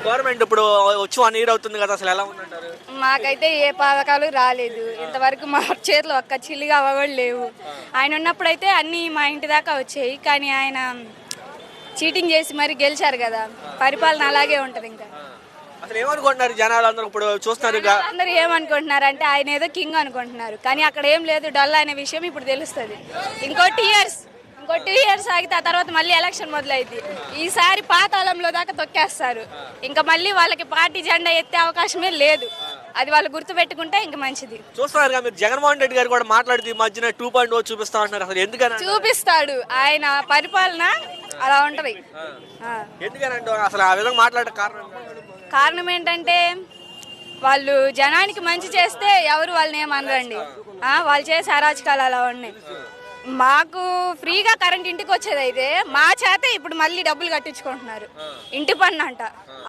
Government ఇప్పుడు వచ్చి 1 year అవుతుంది కదా, అసలు ఎలా ఉందంటారు? మాకైతే ఏ పథకాలు రాలేదు ఇంతవరకు. మా చేతిలో ఒక్క చిల్లిగా కూడా లేవు. ఆయన ఉన్నప్పుడైతే అన్నీ మా ఇంటి దాకా వచ్చాయి, కానీ ఆయన చీటింగ్ చేసి మరి గెలిచారు కదా, పరిపాలన అలాగే ఉంటుంది. ఇంకా అసలు ఏమనుకుంటున్నారు జనాలు అందరూ ఇప్పుడు చూస్తున్నారు? అందరూ ఏమనుకుంటున్నారు అంటే ఆయన ఏదో కింగ్ అనుకుంటున్నారు, కానీ అక్కడ ఏం లేదు, డొల్ల అనే విషయం ఇప్పుడు తెలుస్తుంది. ఇంకో 2 years ఆగితే ఆ తర్వాత మళ్ళీ ఎలక్షన్ మొదలైంది. ఈసారి పాతాళంలో దాకా తొక్కేస్తారు. ఇంకా మళ్ళీ వాళ్ళకి పార్టీ జెండా ఎత్తే అవకాశమే లేదు. అది వాళ్ళు గుర్తు పెట్టుకుంటే ఇంకా మంచిది. చూస్తున్నారు మీరు, జగన్మోహన్ రెడ్డి గారు కూడా మాట్లాడుతూ ఈ మధ్యన 2.0 చూపిస్తా ఉంటున్నారు. అసలు ఎందుకని? చూపిస్తాడు, ఆయన పరిపాలన అలా ఉంటది. ఎందుకనంటే అసలు ఆ విధంగా మాట్లాడే కారణం ఏంటంటే వాళ్ళు జనానికి మంచి చేస్తే ఎవరు వాళ్ళని ఏమనరండి. వాళ్ళు చేసే అరాచకాలు అలా ఉన్నాయి. మాకు ఫ్రీగా కరెంట్ ఇంటికి వచ్చేది అయితే మా చేతే ఇప్పుడు మళ్ళీ డబ్బులు కట్టించుకుంటున్నారు. ఇంటి పన్ను అంట.